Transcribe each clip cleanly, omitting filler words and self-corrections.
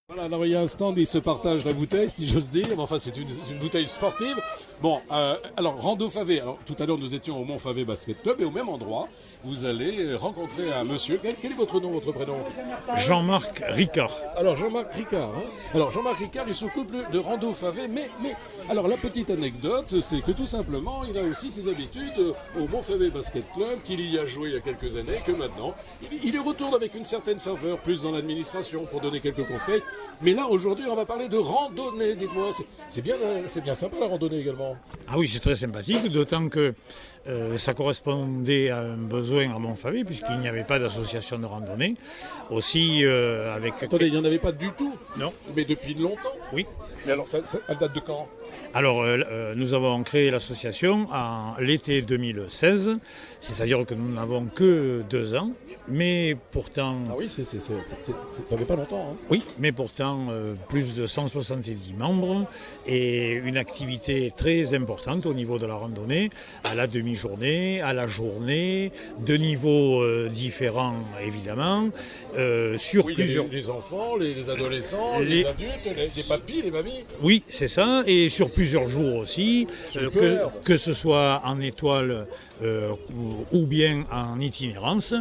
Voilà, alors il y a un stand, ils se partagent la bouteille, si j'ose dire. Enfin, c'est une bouteille sportive. Bon, alors, Rando Favé. Alors, tout à l'heure, nous étions au Mont Favé Basket Club et au même endroit, vous allez rencontrer un monsieur. Quel est votre nom, votre prénom? Jean-Marc Ricard. Alors, Jean-Marc Ricard. Hein. Alors, Jean-Marc Ricard, il s'occupe de Rando Favé. Mais, alors, la petite anecdote, c'est que tout simplement, il a aussi ses habitudes au Mont Favé Basket Club, qu'il y a joué il y a quelques années, que maintenant, il y retourne avec une certaine ferveur, plus dans l'administration, pour donner quelques conseils. Mais là, aujourd'hui, on va parler de randonnée. Dites-moi, c'est bien sympa la randonnée également. Ah oui, c'est très sympathique, d'autant que ça correspondait à un besoin à Montfavet, puisqu'il n'y avait pas d'association de randonnée. Aussi, avec... Attendez, il n'y en avait pas du tout? Non. Mais depuis longtemps? Oui. Mais alors, elle date de quand? Alors, nous avons créé l'association en l'été 2016, c'est-à-dire que nous n'avons que 2 ans, mais pourtant... Ah oui, ça fait pas longtemps. Hein. Oui, mais pourtant plus de 170 membres et une activité très importante au niveau de la randonnée, à la demi-journée, à la journée, de niveaux différents évidemment, sur oui, plusieurs... les enfants, les adolescents, les adultes, les papis, les mamies. Oui, c'est ça, et sur plusieurs jours aussi, que ce soit en étoile ou bien en itinérance,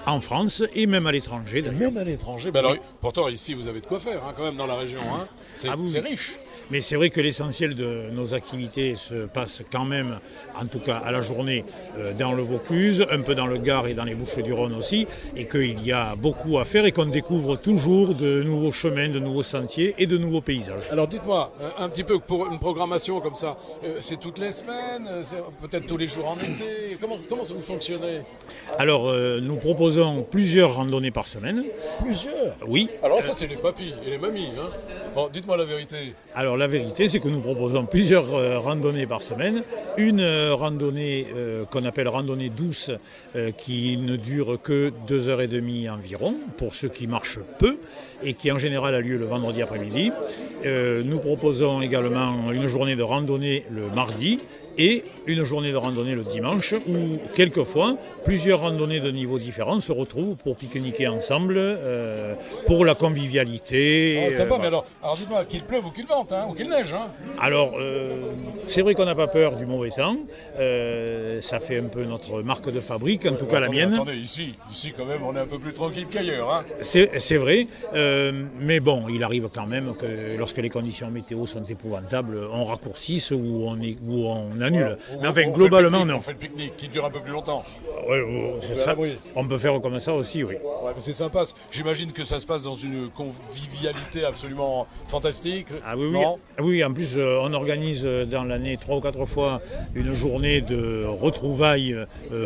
en France et même à l'étranger. Même à l'étranger. Ben alors, pourtant, ici, vous avez de quoi faire, hein, quand même, dans la région. Hein. C'est riche. Mais c'est vrai que l'essentiel de nos activités se passe quand même, en tout cas à la journée, dans le Vaucluse, un peu dans le Gard et dans les Bouches-du-Rhône aussi, et qu'il y a beaucoup à faire et qu'on découvre toujours de nouveaux chemins, de nouveaux sentiers et de nouveaux paysages. Alors dites-moi, un petit peu pour une programmation comme ça, c'est toutes les semaines, c'est peut-être tous les jours en été, comment vous fonctionnez? Alors nous proposons plusieurs randonnées par semaine. Plusieurs? Oui. Alors ça c'est les papis et les mamies. Hein. Bon, dites-moi la vérité. Alors la vérité, c'est que nous proposons plusieurs randonnées par semaine. Une randonnée qu'on appelle randonnée douce, qui ne dure que 2h30 environ, pour ceux qui marchent peu, et qui en général a lieu le vendredi après-midi. Nous proposons également une journée de randonnée le mardi, et une journée de randonnée le dimanche, où quelquefois plusieurs randonnées de niveaux différents se retrouvent pour pique-niquer ensemble, pour la convivialité. Oh, sympa, mais alors dites-moi, qu'il pleuve ou qu'il vente, hein, ou qu'il neige. Hein. Alors, c'est vrai qu'on n'a pas peur du mauvais temps, ça fait un peu notre marque de fabrique, en tout cas la mienne. Attendez, ici quand même, on est un peu plus tranquille qu'ailleurs. Hein. C'est vrai, mais bon, il arrive quand même que lorsque les conditions météo sont épouvantables, on raccourcisse ou on annule. Mais enfin, globalement, non. On fait le pique-nique qui dure un peu plus longtemps. Ouais, ça, on peut faire comme ça aussi, oui. Ouais, mais c'est sympa. J'imagine que ça se passe dans une convivialité absolument fantastique. Ah oui, non oui, en plus, on organise dans l'année 3 ou 4 fois une journée de retrouvailles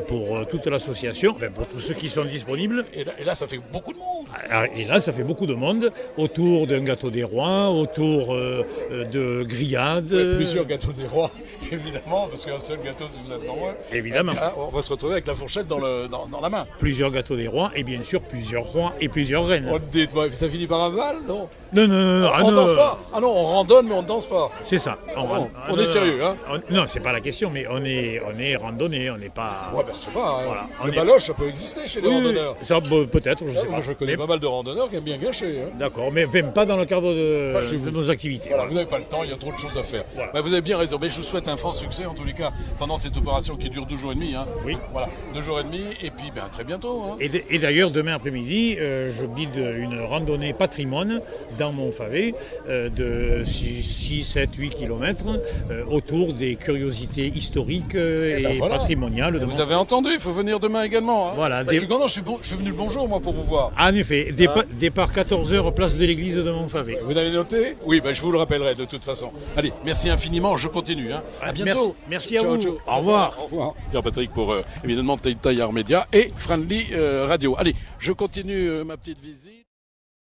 pour toute l'association, enfin pour tous ceux qui sont disponibles. Et là, ça fait beaucoup de monde. Et là, ça fait beaucoup de monde autour d'un gâteau des rois, autour de grillades. Ouais, plusieurs gâteaux des rois, évidemment, parce qu'un seul gâteau, si vous êtes dans moi. Évidemment. Là, on va se retrouver avec la fourchette dans la main. Plusieurs gâteaux des rois et bien sûr plusieurs rois et plusieurs reines. Oh, dites-moi, ça finit par un bal, non? Non. On danse pas? Ah non, on randonne, mais on ne danse pas. C'est ça. On est sérieux, hein? Non, c'est pas la question, mais on est randonné, on n'est pas... Ouais, ben, je sais pas. Hein. Voilà, le baloche, ça peut exister chez les randonneurs. Ça, peut-être, je sais pas. Moi, je connais pas mal de randonneurs qui aiment bien gâcher. Hein. D'accord, mais même pas dans le cadre de nos activités. Voilà, vous n'avez pas le temps, il y a trop de choses à faire. Voilà. Ben, vous avez bien raison, mais je vous souhaite un franc succès, en tous les cas, pendant cette opération qui dure 2 jours et demi. Hein. Oui. Voilà, 2 jours et demi, et puis ben, très bientôt. Hein. Et d'ailleurs, demain après-midi, je guide une randonnée patrimoine dans Montfavet de 6, 7, 8 km autour des curiosités historiques et patrimoniales. Vous avez entendu, il faut venir demain également. Hein. Voilà, je suis venu le bonjour, moi, pour vous voir. En effet, départ 14h, place de l'église de Montfavet. Vous avez noté? Oui, ben, je vous le rappellerai de toute façon. Allez, merci infiniment, je continue. Hein. À bientôt. Merci à vous. Ciao. Au revoir. Au revoir. Pierre-Patrick pour, évidemment, Taillard Média et Friendly Radio. Allez, je continue ma petite visite.